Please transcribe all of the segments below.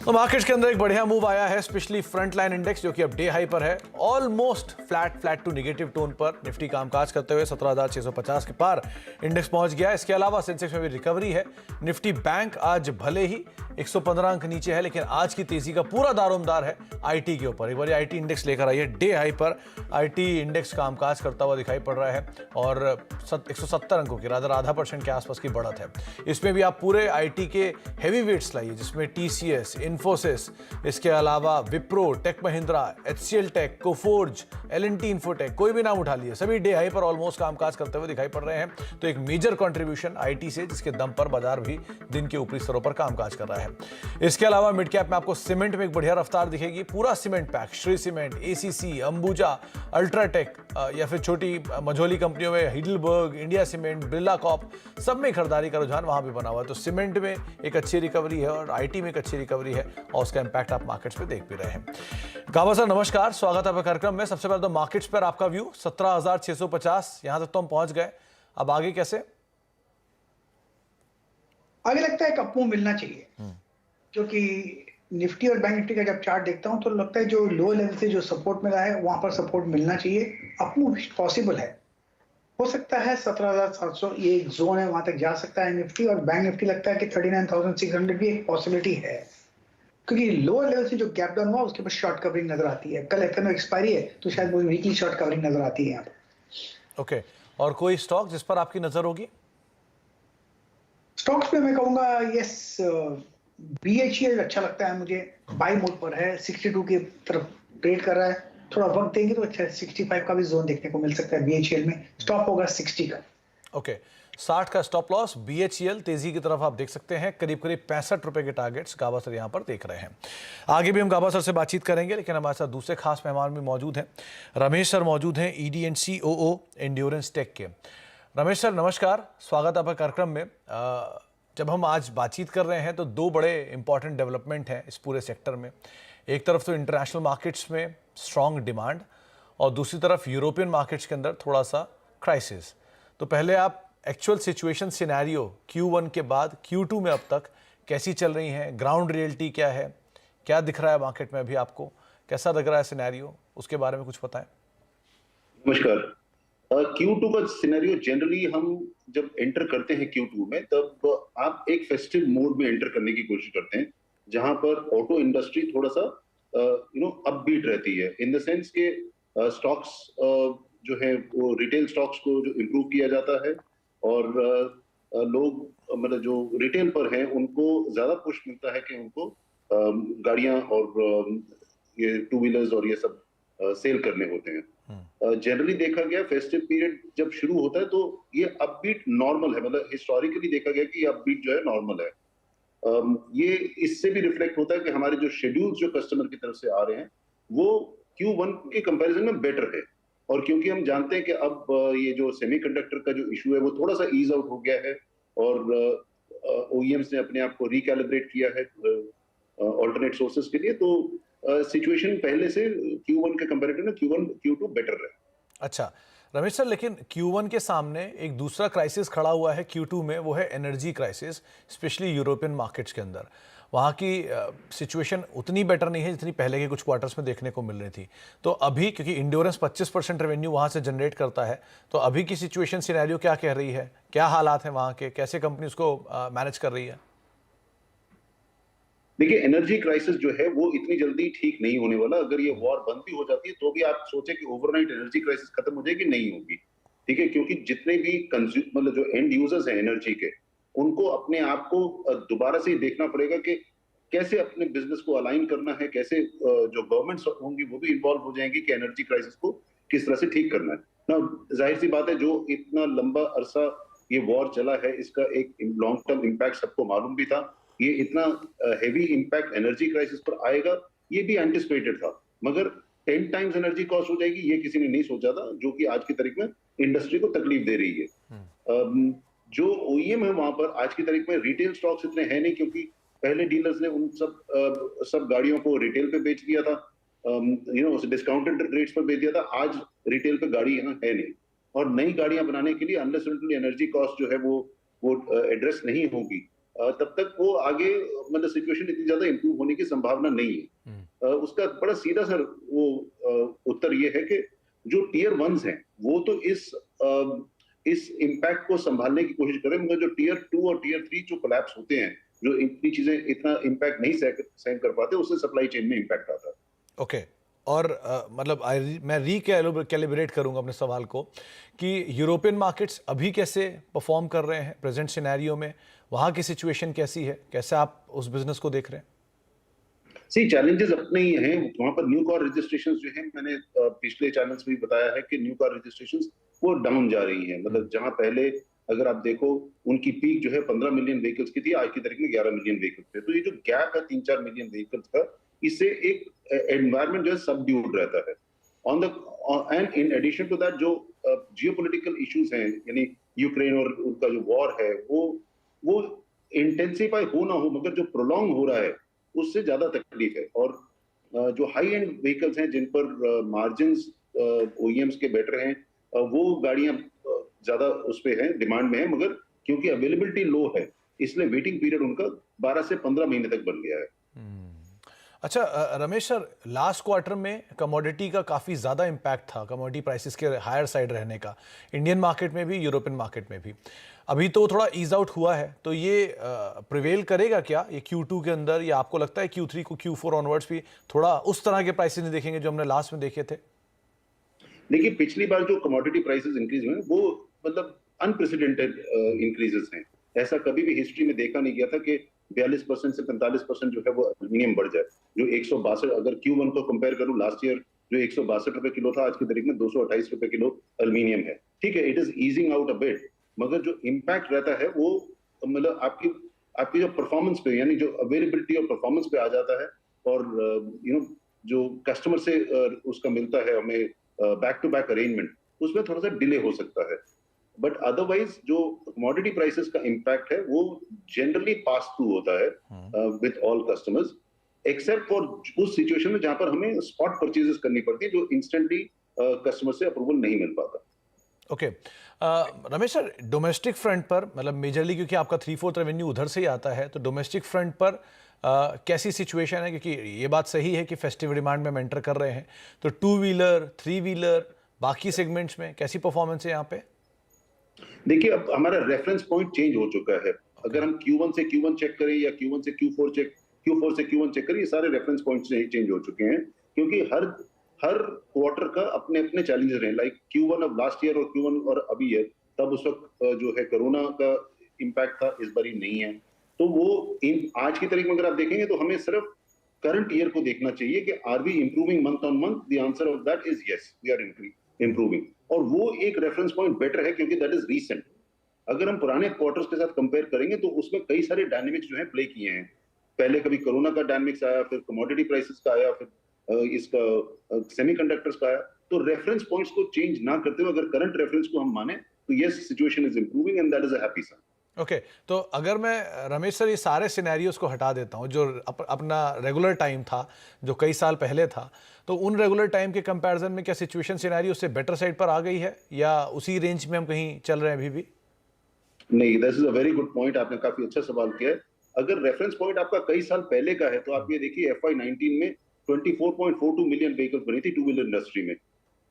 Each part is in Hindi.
तो मार्केट्स के अंदर एक बढ़िया मूव आया है, स्पेशली फ्रंट लाइन इंडेक्स जो कि अब डे हाई पर है, almost flat to negative tone पर। निफ्टी कामकाज करते हुए 17,650 के पार इंडेक्स पहुंच गया। इसके अलावा सेंसेक्स में भी रिकवरी है। निफ्टी बैंक आज भले ही 115 अंक नीचे है, लेकिन आज की तेजी का पूरा दारोमदार है आईटी के ऊपर। एक बार आईटी इंडेक्स लेकर आइए, डे हाई पर आईटी इंडेक्स कामकाज करता हुआ दिखाई पड़ रहा है और 170 अंकों की रादर आधा % के आसपास की बढ़त है। इसमें भी आप पूरे आईटी के हेवी वेट्स लाइए, जिसमें टीसीएस, इन्फोसिस, इसके अलावा Wipro, Tech Mahindra, HCL Tech, Coforge, L and T Infotech, कोई भी नाम उठा लिए, सभी डे हाई पर ऑलमोस्ट कामकाज करते हुए दिखाई पड़ रहे हैं। तो एक मेजर कंट्रीब्यूशन आईटी से, जिसके दम पर बाजार भी दिन के ऊपरी स्तरों पर कामकाज कर रहा है। इसके अलावा मिड कैप में आपको सीमेंट में एक बढ़िया रफ्तार दिखेगी। पूरा cement pack, Shri Cement, ACC, Ambuja, UltraTech या फिर छोटी मझोली कंपनियों में Heidelberg, India Cement, Birla Corp, सब में खरीदारी का रुझान वहां भी बना हुआ है। तो सीमेंट में एक अच्छी रिकवरी है और आईटी में एक अच्छी रिकवरी है और उसका इंपैक्ट आप मार्केट्स पे देख भी रहे हैं। गाबा सर नमस्कार, स्वागत है आपका कार्यक्रम में। सबसे पहले तो मार्केट्स पर आपका व्यू, 17,650 यहां तक तो हम पहुंच गए, अब आगे कैसे? आगे लगता है एक अप मूव मिलना चाहिए, क्योंकि निफ्टी और बैंक निफ्टी का जब चार्ट देखता हूं तो लगता है जो लो लेवल से जो सपोर्ट मिला है वहां पर सपोर्ट मिलना चाहिए। अप मूव पॉसिबल है, हो सकता है 17,700 ये एक जोन है, वहां तक जा सकता है निफ्टी। और बैंक निफ्टी लगता है कि 39,600 भी एक पॉसिबिलिटी है, क्योंकि लोअर लेवल से जो गैप डाउन हुआ उसके पास शॉर्ट कवरिंग नजर आती है। कल एफएनओ एक्सपायरी है तो शायद वो वीकली शॉर्ट कवरिंग नजर आती है यहाँ पर। ओके, और कोई स्टॉक जिस पर आपकी नजर होगी? स्टॉक्स पे मैं कहूंगा यस, बीएचईएल अच्छा लगता है मुझे, बाई मोड पर है, 62 की तरफ ट्रेड कर रहा है। थोड़ा वक्त देंगे तो अच्छा 65 का भी जोन देखने को मिल सकता है बीएचईएल में। स्टॉप होगा 60 का। ओके, 60 का स्टॉप लॉस। बीएचईएल तेजी की तरफ आप देख सकते हैं, करीब करीब 65 रुपए के टारगेट्स गाबा सर यहां पर देख रहे हैं। आगे भी हम गाबा सर से बातचीत करेंगे, लेकिन हमारे साथ दूसरे खास मेहमान भी मौजूद हैं। रमेश सर मौजूद हैं, ED and COO Endurance Tech के। रमेश सर नमस्कार, स्वागत है आपका कार्यक्रम में। जब हम आज बातचीत कर रहे हैं तो दो बड़े इंपॉर्टेंट डेवलपमेंट हैं इस पूरे सेक्टर में। एक तरफ तो इंटरनेशनल मार्केट्स में स्ट्रॉन्ग डिमांड और दूसरी तरफ यूरोपियन मार्केट्स के अंदर थोड़ा सा क्राइसिस। तो पहले आप एक्चुअल सिचुएशन सिनेरियो Q1 के बाद Q2 में अब तक कैसी चल रही हैं, ग्राउंड रियलिटी क्या है, क्या दिख रहा है मार्केट में अभी, आपको कैसा लग रहा है सिनेरियो, उसके बारे में कुछ बताएं। नमस्कार। Q2 का सिनेरियो जनरली हम जब एंटर करते हैं Q2 में, तब आप एक फेस्टिव मोड में एंटर करने की कोशिश करते हैं, जहां पर ऑटो इंडस्ट्री थोड़ा सा अपबीट रहती है, इन द सेंस के स्टॉक्स जो है वो रिटेल स्टॉक्स को जो इम्प्रूव किया जाता है और लोग मतलब जो रिटेल पर हैं उनको ज्यादा पुश मिलता है कि उनको गाड़ियां और ये टू व्हीलर्स और ये सब सेल करने होते हैं। जनरली देखा गया फेस्टिव पीरियड जब शुरू होता है तो ये अपबीट नॉर्मल है, मतलब हिस्टोरिकली देखा गया कि अपबीट जो है नॉर्मल है। ये इससे भी रिफ्लेक्ट होता है कि हमारे जो शेड्यूल्स जो कस्टमर की तरफ से आ रहे हैं वो Q1 के कंपैरिजन में बेटर है। और क्योंकि हम जानते हैं कि अब ये जो सेमीकंडक्टर का जो इशू है वो थोड़ा सा ईज आउट हो गया है और OEMs ने अपने आप को रिकैलिब्रेट किया है ऑल्टरनेट सोर्सेज के लिए, तो सिचुएशन पहले से Q1 के कंपैरेटिव में Q2 बेटर है। अच्छा रमेश सर, लेकिन Q1 के सामने एक दूसरा क्राइसिस खड़ा हुआ है Q2 में, वो है energy crisis, specially European markets के अंदर। वहाँ की सिचुएशन उतनी बेटर नहीं है जितनी पहले के कुछ क्वार्टर्स में देखने को मिल रही थी। तो अभी क्योंकि इंड्योरेंस 25% रेवेन्यू वहाँ से जनरेट करता है, तो अभी की सिचुएशन सिनेरियो क्या कह रही है, क्या हालात हैं वहाँ के, कैसे कंपनी उसको मैनेज कर रही है? देखिए, एनर्जी क्राइसिस जो है वो इतनी जल्दी ठीक नहीं होने वाला। अगर ये वॉर बंद भी हो जाती है तो भी आप सोचे कि ओवरनाइट एनर्जी क्राइसिस खत्म हो जाएगी, नहीं होगी। ठीक है, क्योंकि जितने भी मतलब जो एंड यूजर्स हैं एनर्जी के, उनको अपने आप को दोबारा से देखना पड़ेगा कि कैसे अपने बिजनेस को अलाइन करना है, कैसे जो गवर्नमेंट्स होंगी वो भी इन्वॉल्व हो जाएंगी कि एनर्जी क्राइसिस को किस तरह से ठीक करना है ना। जाहिर सी बात है, जो इतना लंबा अरसा ये वॉर चला है इसका एक लॉन्ग टर्म इम्पैक्ट सबको मालूम भी था। ये इतना हेवी इम्पैक्ट एनर्जी क्राइसिस पर आएगा ये भी एंटिसिपेटेड था, मगर 10 टाइम्स एनर्जी कॉस्ट हो जाएगी ये किसी ने नहीं सोचा था, जो कि आज की तारीख में इंडस्ट्री को तकलीफ दे रही है। जो OEM है वहां पर आज की तारीख में रिटेल स्टॉक्स इतने हैं नहीं, क्योंकि पहले डीलर्स ने उन सब गाड़ियों को रिटेल पे बेच दिया था, डिस्काउंटेड रेट्स पर बेच दिया था। आज रिटेल पे गाड़ी यहाँ है नहीं, और नई गाड़ियां बनाने के लिए अनलेस एनर्जी कॉस्ट जो है वो एड्रेस नहीं होगी, तब तक वो आगे मतलब सिचुएशन इतनी ज्यादा इंप्रूव होने की संभावना नहीं है। उसका बड़ा सीधा सा वो उत्तर ये है कि जो टीयर वंस हैं वो तो इस इम्पैक्ट को संभालने की कोशिश करें, मगर जो टीयर 2 और टीयर 3 जो कोलैप्स होते हैं, जो इतनी चीजें इतना इम्पैक्ट नहीं सहन कर पाते, उससे सप्लाई चेन में इम्पैक्ट आता है। ओके। और मतलब मैं रिकैलिब्रेट करूंगा अपने सवाल को कि यूरोपियन मार्केट्स अभी कैसे परफॉर्म कर रहे हैं प्रेजेंट सिनेरियो में, वहां की सिचुएशन कैसी है, कैसे आप उस बिजनेस को देख रहे हैं? सी चैलेंजेस अपने ही हैं वहां पर। न्यू कार रजिस्ट्रेशंस जो हैं, मैंने पिछले चैनल्स में भी बताया है कि न्यू कार रजिस्ट्रेशंस वो डाउन जा रही हैं। मतलब जहां पहले अगर आप देखो उनकी पीक जो है 15 मिलियन व्हीकल्स की थी, आज की तारीख में 11 मिलियन व्हीकल्स पे। तो ये जो गैप है 3-4 मिलियन व्हीकल्स का, इससे एक एनवायरनमेंट जो है सबड्यूड रहता है। On the end in addition to that जो जियोपॉलिटिकल इश्यूज हैं, यानी यूक्रेन और उनका जो वॉर है, वो इंटेंसिफाई हो ना हो, मगर जो प्रोलॉन्ग हो रहा है उससे ज्यादा तकलीफ है। और जो हाई एंड व्हीकल्स हैं जिन पर मार्जिन्स ओईएम्स के बेटर हैं, वो गाड़ियां ज्यादा उस पे हैं, डिमांड में है, मगर क्योंकि अवेलेबिलिटी लो है इसलिए वेटिंग पीरियड उनका 12 से 15 महीने तक बन गया है। अच्छा रमेश सर, लास्ट क्वार्टर में कमोडिटी का काफ़ी ज़्यादा इम्पैक्ट था, कमोडिटी प्राइसेस के हायर साइड रहने का, इंडियन मार्केट में भी, यूरोपियन मार्केट में भी। अभी तो थोड़ा ईज आउट हुआ है, तो ये प्रिवेल करेगा क्या ये Q2 के अंदर, या आपको लगता है Q3 को Q4 ऑनवर्ड्स भी थोड़ा उस तरह के प्राइसेस नहीं देखेंगे जो हमने लास्ट में देखे थे? देखिए, पिछली बार जो कमोडिटी प्राइसेस इंक्रीज हुए वो मतलब अनप्रेसिडेंटेड इंक्रीजेस हैं। ऐसा कभी भी हिस्ट्री में देखा नहीं गया था कि 42% से 45% जो है वो एल्यूमिनियम बढ़ जाए। जो 162, अगर Q1 को कंपेयर करूं लास्ट ईयर, जो 162 रुपए किलो था, आज की तारीख में 228 रुपए किलो एल्यूमिनियम है। ठीक है, it is easing out a bit, मगर जो इम्पैक्ट रहता है वो मतलब आपकी जो परफॉर्मेंस पे, यानी जो अवेलेबिलिटी और परफॉर्मेंस पे आ जाता है। और जो कस्टमर से उसका मिलता है हमें बैक टू बैक अरेंजमेंट, उसमें थोड़ा सा डिले हो सकता है। बट अदरवाइज जो कमोडिटी प्राइसेस का इम्पैक्ट है वो जनरली पास थ्रू होता है with all customers, except for उस सिचुएशन में जहां पर हमें स्पॉट परचेजेस करनी पड़ती है, जो इंस्टेंटली कस्टमर से अप्रूवल नहीं मिल पाता। Okay. Ramesh sir, domestic front पर मतलब मेजरली क्योंकि आपका 3/4 रेवेन्यू उधर से ही आता है, तो डोमेस्टिक फ्रंट पर कैसी सिचुएशन है? क्योंकि ये बात सही है कि फेस्टिव डिमांड में हम एंटर कर रहे हैं, तो 2 व्हीलर, 3 व्हीलर, बाकी सेगमेंट्स में कैसी परफॉर्मेंस है यहाँ पे? देखिए, अब हमारा रेफरेंस पॉइंट चेंज हो चुका है। अगर हम Q1 से Q1 चेक करें या Q1 से Q4 से Q1 चेक करें, ये सारे रेफरेंस पॉइंट चेंज हो चुके हैं, क्योंकि हर क्वार्टर का अपने अपने चैलेंजेस रहे। Like Q1 of last year और Q1 और अभी है, तब उस वक्त जो है कोरोना का इम्पैक्ट था, इस बारी नहीं है। तो वो आज की तारीख में अगर आप देखेंगे तो हमें सिर्फ करंट ईयर को देखना चाहिए कि are we improving month on month. The answer of that is yes, we are improving. और वो एक रेफरेंस पॉइंट बेटर है क्योंकि दैट इज रीसेंट। अगर हम पुराने क्वार्टर्स के साथ कंपेयर करेंगे तो उसमें कई सारे डायनेमिक्स जो है प्ले किए हैं। पहले कभी कोरोना का डायनेमिक्स आया, फिर कमोडिटी प्राइसेस का आया, फिर इसका सेमीकंडक्टर्स का आया। तो रेफरेंस पॉइंट्स को चेंज ना करते हुए अगर करंट रेफरेंस को हम माने तो yes, situation is improving and that is a happy sign. Okay, तो अगर मैं रमेश सर ये सारे सिनेरियोस को हटा देता हूँ जो अपना रेगुलर टाइम था, जो कई साल पहले था, तो उन रेगुलर टाइम के कंपैरिजन में क्या सिचुएशन सिनेरियो से बेटर साइड पर आ गई है, या उसी रेंज में हम कहीं चल रहे हैं अभी भी? नहीं, this is a very good point, आपने काफी अच्छा सवाल किया है। अगर रेफरेंस पॉइंट आपका कई साल पहले का है तो आप ये देखिए FY19 में 24.42 मिलियन व्हीकल्स बनी थी टू व्हीलर इंडस्ट्री में।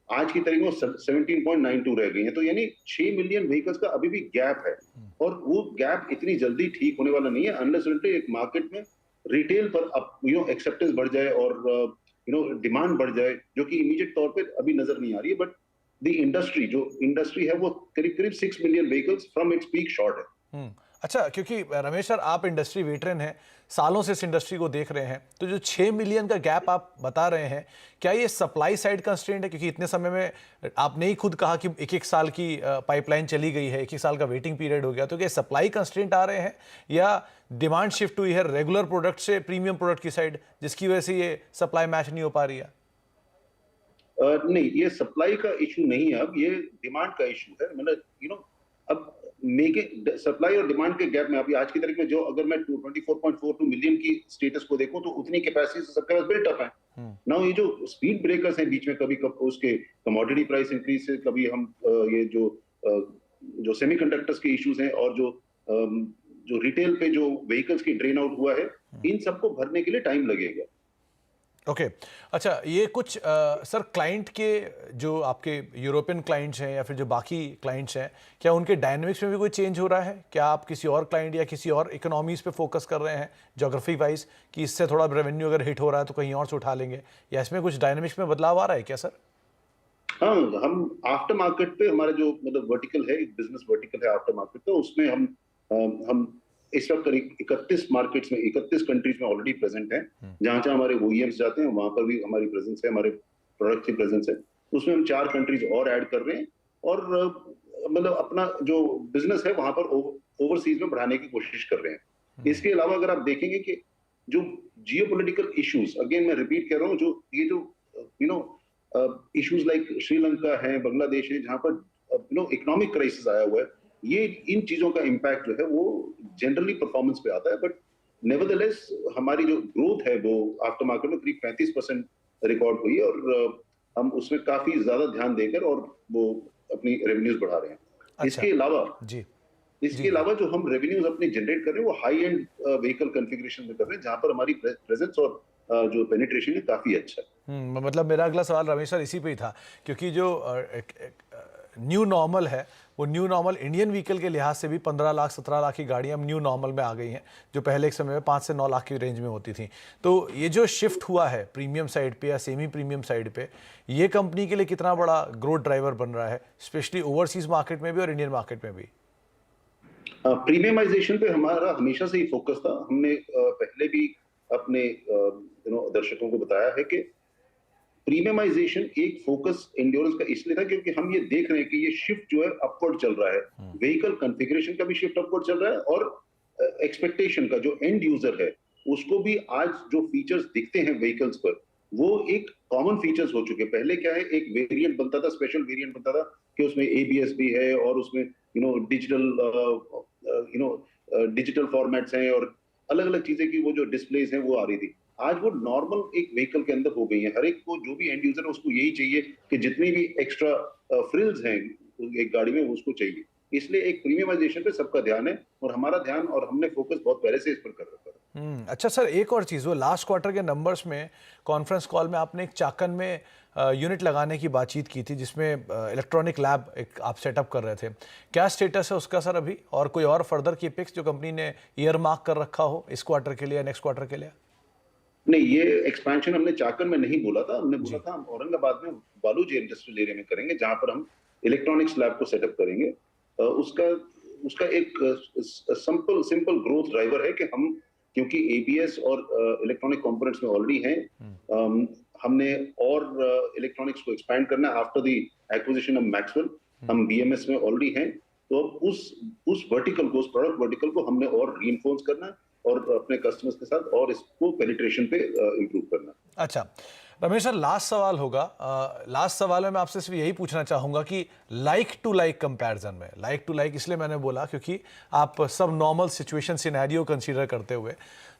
आज की तारीख में 17.92 रह गई है। तो यानी 6 मिलियन व्हीकल्स का अभी भी गैप है, और वो गैप इतनी जल्दी ठीक होने वाला नहीं है अनलेस एक मार्केट में रिटेल पर एक्सेप्टेंस बढ़ जाए और डिमांड बढ़ जाए, जो कि इमीडिएट तौर पे अभी नजर नहीं आ रही है। बट द इंडस्ट्री है वो करीब करीब 6 million vehicles from its peak short है। अच्छा, क्योंकि रमेश सर आप इंडस्ट्री वेटरन हैं, सालों से इस इंडस्ट्री को देख रहे हैं, तो जो 6 मिलियन का गैप आप बता रहे हैं, क्या ये सप्लाई साइड कंस्ट्रेंट है? क्योंकि इतने समय में आपने ही खुद कहा कि एक साल की पाइपलाइन चली गई है, 1 साल का वेटिंग पीरियड हो गया, तो क्या सप्लाई कंस्ट्रेंट आ रहे हैं या डिमांड शिफ्ट हुई है रेगुलर प्रोडक्ट से प्रीमियम प्रोडक्ट की साइड, जिसकी वजह से ये सप्लाई मैच नहीं हो पा रही है? नहीं, ये सप्लाई का इशू नहीं है, अब ये डिमांड का इशू है। मतलब अब सप्लाई और डिमांड के गैप में अभी आज की तारीख में जो अगर मैं 24.42 मिलियन की स्टेटस को देखूं तो उतनी कैपेसिटी से सबके पास बिल्ट अप है। नाउ ये जो स्पीड ब्रेकर्स हैं बीच में, कभी उसके कमोडिटी प्राइस इंक्रीज से, कभी हम ये जो सेमीकंडक्टर्स के इश्यूज हैं, और जो रिटेल पे जो व्हीकल्स की ड्रेन आउट हुआ है, इन सबको भरने के लिए टाइम लगेगा। ओके अच्छा, ये कुछ सर क्लाइंट के जो आपके यूरोपियन क्लाइंट्स हैं या फिर जो बाकी क्लाइंट्स हैं, क्या उनके डायनेमिक्स में भी कोई चेंज हो रहा है? क्या आप किसी और क्लाइंट या किसी और इकोनॉमीज पे फोकस कर रहे हैं जोग्राफी वाइज, कि इससे थोड़ा रेवेन्यू अगर हिट हो रहा है तो कहीं और से उठा लेंगे, या इसमें कुछ डायनेमिक्स में बदलाव आ रहा है क्या सर? हाँ, हम आफ्टर मार्केट पे हमारा जो मतलब वर्टिकल है, बिजनेस वर्टिकल है आफ्टर मार्केट का, उसमें हम इस वक्त करीब 31 मार्केट्स में 31 कंट्रीज में ऑलरेडी प्रेजेंट हैं। जहां जहां हमारे ओईएम्स जाते हैं वहां पर भी हमारी प्रेजेंस है, हमारे प्रोडक्ट की प्रेजेंस है। उसमें हम 4 कंट्रीज और ऐड कर रहे हैं और मतलब अपना जो बिजनेस है वहां पर ओवरसीज में बढ़ाने की कोशिश कर रहे हैं। इसके अलावा अगर आप देखेंगे कि जो जियोपॉलिटिकल इश्यूज, अगेन मैं रिपीट कर रहा हूँ, जो ये जो you know issues like Sri Lanka है, बांग्लादेश है, जहां पर इकोनॉमिक क्राइसिस आया हुआ है, ये इन चीजों का इम्पैक्ट जो है वो जनरली परफॉर्मेंस पे आता है। बट नेवरदलेस हमारी जो ग्रोथ है वो आफ्टर मार्केट में करीब 35% रिकॉर्ड हुई है और हम उसमें काफी ज्यादा ध्यान देकर और वो अपनी रेवेन्यूज बढ़ा रहे हैं। अच्छा, इसके अलावा जी इसके अलावा जो हम रेवेन्यूज अपने जनरेट कर रहे हैं वो हाई एंड व्हीकल कॉन्फ़िगरेशन में कर रहे हैं, जहां पर हमारी प्रेजेंस और जो पेनिट्रेशन है काफी अच्छा है। मतलब मेरा अगला सवाल रमेश सर इसी पे ही था, क्योंकि जो न्यू नॉर्मल है वो न्यू नॉर्मल इंडियन व्हीकल के लिहाज से भी 15 लाख 17 लाख की गाड़ियां अब न्यू नॉर्मल में आ गई हैं, जो पहले एक समय में 5 से 9 लाख की रेंज में होती थी। तो ये जो शिफ्ट हुआ है प्रीमियम साइड पे या सेमी प्रीमियम साइड पे, ये कंपनी के लिए कितना बड़ा ग्रोथ ड्राइवर बन रहा है, स्पेशली ओवरसीज मार्केट में भी और इंडियन मार्केट में भी? प्रीमियमाइजेशन पे हमारा हमेशा से ही फोकस था। हमने पहले भी अपने दर्शकों को बताया है कि प्रीमियमाइजेशन एक फोकस एंड्योरेंस का इसलिए था क्योंकि हम ये देख रहे हैं कि ये शिफ्ट जो है अपवर्ड चल रहा है, व्हीकल कॉन्फ़िगरेशन का भी शिफ्ट अपवर्ड चल रहा है और एक्सपेक्टेशन का जो एंड यूजर है उसको भी आज जो फीचर्स दिखते हैं व्हीकल्स पर वो एक कॉमन फीचर्स हो चुके हैं। पहले क्या है, एक वेरिएंट बनता था, स्पेशल वेरिएंट बनता था कि उसमें एबीएस भी है और उसमें डिजिटल फॉर्मेट्स हैं और अलग अलग चीजें की वो जो डिस्प्लेस हैं वो आ रही थी। आज वो नॉर्मल एक व्हीकल के अंदर हो गई है। हर एक को जो भी एंड यूजर है उसको यही चाहिए कि जितनी भी एक्स्ट्रा फ्रिल्स हैं एक गाड़ी में उसको चाहिए। इसलिए एक प्रीमियमाइजेशन पे सबका ध्यान है और हमारा ध्यान और हमने फोकस बहुत पहले से इस पर कर रखा है। अच्छा सर, एक और चीज़, वो लास्ट क्वार्टर के नंबर्स में कॉन्फ्रेंस कॉल में आपने एक चाकन में यूनिट लगाने की बातचीत की थी, जिसमें इलेक्ट्रॉनिक लैब एक आप सेटअप कर रहे थे। क्या स्टेटस है उसका सर अभी, और कोई और फर्दर कीपिक्स जो कंपनी ने ईयर मार्क कर रखा हो इस क्वार्टर के लिए या नेक्स्ट क्वार्टर के लिए? नहीं, ये एक्सपेंशन हमने चाकन में नहीं बोला था, हमने बोला था हम औरंगाबाद में बालूजी इंडस्ट्रियल एरिया में करेंगे, जहां पर हम इलेक्ट्रॉनिक्स लैब को सेटअप करेंगे। उसका एक सिंपल ग्रोथ ड्राइवर है कि हम, क्योंकि एबीएस और इलेक्ट्रॉनिक कंपोनेंट्स में ऑलरेडी हैं, हमने और इलेक्ट्रॉनिक्स को एक्सपैंड करना है after the acquisition of Maxwell. हम बीएमएस में ऑलरेडी हैं, तो अब उस वर्टिकल को, उस प्रोडक्ट वर्टिकल को हमने और रीइंफोर्स करना है और अपने कस्टमर्स के साथ और इसको पेनिट्रेशन पे इंप्रूव करना। अच्छा रमेश सर, लास्ट सवाल होगा। लास्ट सवाल में मैं आपसे सिर्फ यही पूछना चाहूंगा कि लाइक टू लाइक कंपैरिजन में, लाइक टू लाइक इसलिए मैंने बोला क्योंकि आप सब नॉर्मल सिचुएशन सिनेरियो कंसीडर करते हुए,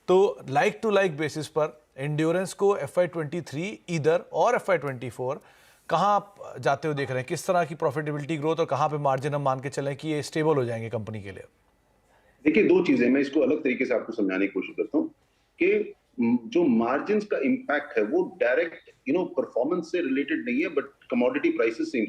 तो लाइक टू लाइक बेसिस पर एंड्योरेंस को FY23 ईदर और FY24 कहाँ आप जाते हुए देख रहे हैं? किस तरह की प्रॉफिटेबिलिटी ग्रोथ और कहाँ पे मार्जिन हम मान के चलें कि ये स्टेबल हो जाएंगे कंपनी के लिए? देखिए, दो चीजें, मैं इसको अलग तरीके से आपको समझाने की कोशिश करता हूँ कि जो मार्जिन्स का इम्पैक्ट है वो डायरेक्ट परफॉर्मेंस से रिलेटेड नहीं है, बट कमोडिटी प्राइसेस से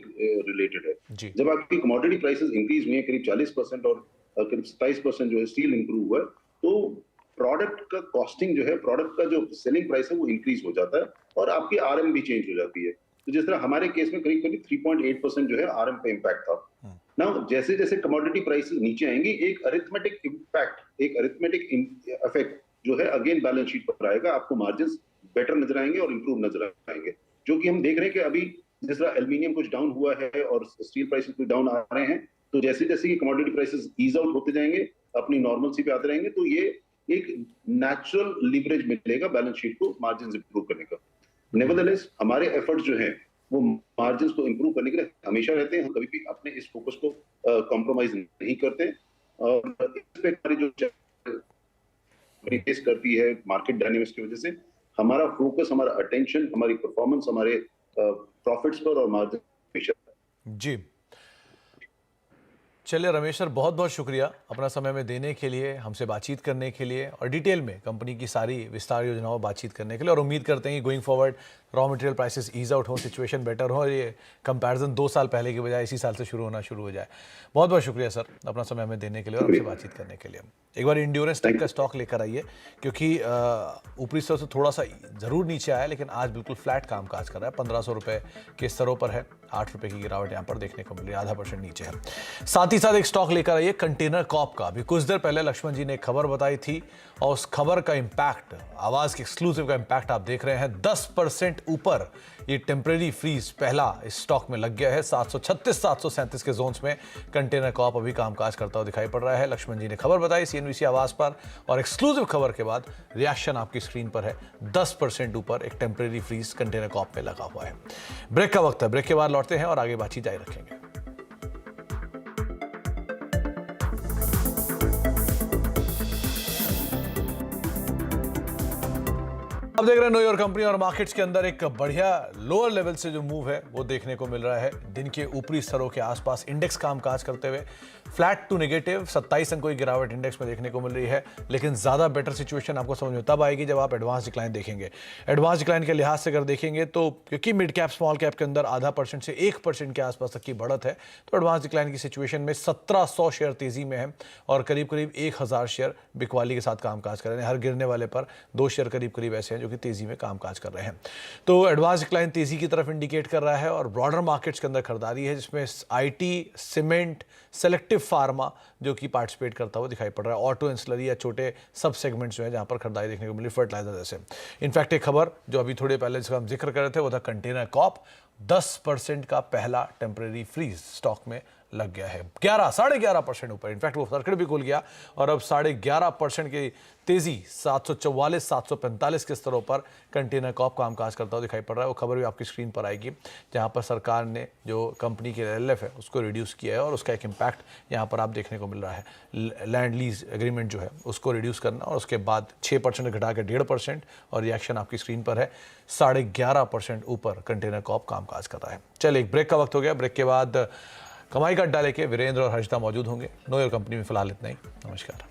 रिलेटेड है। जब आपकी कमोडिटी प्राइसेस इंक्रीज हुई है करीब 40% और करीब 27% जो है स्टील इंप्रूव हुआ है, तो प्रोडक्ट का कॉस्टिंग जो है, प्रोडक्ट का जो सेलिंग प्राइस है वो इंक्रीज हो जाता है और आपकी आरएम भी चेंज हो जाती है। तो जिस तरह हमारे केस में करीब करीब 3.8% जो है आरएम पे इम्पैक्ट था। ना जैसे जैसे कमोडिटी प्राइसेस नीचे आएंगी, एक अरिथमेटिक इम्पैक्ट, एक अरिथमेटिक इफेक्ट जो है अगेन बैलेंस शीट पर आएगा, आपको मार्जिन्स बेटर नजर आएंगे और इंप्रूव नजर आएंगे, जो कि हम देख रहे हैं कि अभी जिस तरह एल्यूमिनियम कुछ डाउन हुआ है और स्टील प्राइसेस कुछ डाउन आ रहे हैं, तो जैसे जैसे ये कमोडिटी प्राइसेस ईज आउट होते जाएंगे, अपनी नॉर्मलसी पे आते रहेंगे, तो ये एक नेचुरल लीवरेज मिलेगा बैलेंस शीट को मार्जिन्स इंप्रूव करने का। नेवरदलेस हमारे एफर्ट्स जो हैं वो मार्जिन्स को इंप्रूव करने के लिए हमेशा रहते हैं। हम कभी भी अपने इस फोकस को कॉम्प्रोमाइज नहीं करते और इस पे हमारी जो फेस करती है मार्केट डायनेमिक्स की वजह से, हमारा फोकस, हमारा अटेंशन, हमारी परफॉर्मेंस, हमारे प्रॉफिट्स पर और मार्जिन हमेशा। जी चलिए रमेश सर, बहुत बहुत शुक्रिया अपना समय में देने के लिए, हमसे बातचीत करने के लिए और डिटेल में कंपनी की सारी विस्तार योजनाओं पर बातचीत करने के लिए। और उम्मीद करते हैं कि going forward raw material prices ease out हो, सिचुएशन बेटर हो और ये कंपैरिजन 2 साल पहले की बजाय इसी साल से शुरू हो जाए। बहुत बहुत शुक्रिया सर अपना समय हमें देने के लिए और हमसे बातचीत करने के लिए। एक बार इंड्योरेंस टेक का स्टॉक लेकर आइए, क्योंकि ऊपरी स्तर से थोड़ा सा ज़रूर नीचे आया, लेकिन आज बिल्कुल फ्लैट कामकाज कर रहा है। 1500 रुपये के स्तरों पर है, 8 रुपये की गिरावट यहाँ पर देखने को मिल रही है, 0.5% नीचे है। साथ ही साथ एक स्टॉक लेकर आइए कंटेनर कॉर्प का। अभी कुछ देर पहले लक्ष्मण जी ने एक खबर बताई थी और उस खबर का इम्पैक्ट, आवाज़ के एक्सक्लूसिव का इम्पैक्ट आप देख रहे हैं। 10% ऊपर ये टेम्परेरी फ्रीज पहला इस स्टॉक में लग गया है। 736 737 के जोन्स में कंटेनर कॉर्प अभी कामकाज करता हुआ दिखाई पड़ रहा है। लक्ष्मण जी ने खबर बताई CNBC आवाज़ पर और एक्सक्लूसिव खबर के बाद रिएक्शन आपकी स्क्रीन पर है। 10% ऊपर एक टेम्परेरी फ्रीज कंटेनर कॉर्प में लगा हुआ है। ब्रेक का वक्त है, ब्रेक के बाद लौटते हैं और आगे बातचीत जारी रखेंगे। अब देख रहे हैं नो योर कंपनी और मार्केट्स के अंदर एक बढ़िया लोअर लेवल से जो मूव है वो देखने को मिल रहा है। दिन के ऊपरी स्तरों के आसपास इंडेक्स कामकाज करते हुए फ्लैट टू नेगेटिव 27 अंकों की गिरावट इंडेक्स में देखने को मिल रही है। लेकिन ज़्यादा बेटर सिचुएशन आपको समझ में तब आएगी जब आप एडवांस डिक्लाइन देखेंगे। एडवांस डिक्लाइन के लिहाज से अगर देखेंगे तो क्योंकि मिड कैप स्मॉल कैप के अंदर 0.5% से 1% के आसपास तक की बढ़त है, तो एडवांस डिक्लाइन की सिचुएशन में 1700 शेयर तेजी में है और करीब करीब 1000 शेयर बिकवाली के साथ कामकाज कर रहे हैं। हर गिरने वाले पर 2 शेयर करीब करीब ऐसे हैं जो कि तेजी में कामकाज कर रहे हैं। तो एडवांस डिक्लाइन तेजी की तरफ इंडिकेट कर रहा है और ब्रॉडर मार्केट्स के अंदर खरीदारी है, जिसमें IT, सीमेंट, सेलेक्टिव फार्मा जो कि पार्टिसिपेट करता हुआ दिखाई पड़ रहा है। ऑटो, एंसिलरी या छोटे सब सेगमेंट्स जो है जहां पर खरीदारी देखने को मिली, फर्टिलाइजर जैसे। इनफैक्ट एक खबर जो अभी थोड़े पहले जिसका हम जिक्र कर रहे थे वो था कंटेनर कॉर्प। 10% का पहला टेम्परेरी फ्रीज स्टॉक में लग गया है। 11.5% ऊपर, इनफैक्ट वो सर्किट भी खुल गया और अब 11.5% की तेजी 744 745 के स्तरों पर कंटेनर कॉर्प कामकाज करता हुआ दिखाई पड़ रहा है। वो खबर भी आपकी स्क्रीन पर आएगी, जहां पर सरकार ने जो कंपनी के LLF है उसको रिड्यूस किया है और उसका एक इम्पैक्ट यहां पर आप देखने को मिल रहा है। लैंड लीज एग्रीमेंट जो है उसको रिड्यूस करना और उसके बाद 6% घटा के 1.5% और रिएक्शन आपकी स्क्रीन पर है। 11.5% ऊपर कंटेनर कॉर्प कामकाज कर रहा है। चलिए एक ब्रेक का वक्त हो गया। ब्रेक के बाद कमाई का अड्डा लेके वीरेंद्र और हर्षिता मौजूद होंगे। नो योर कंपनी में फिलहाल इतना ही। नमस्कार।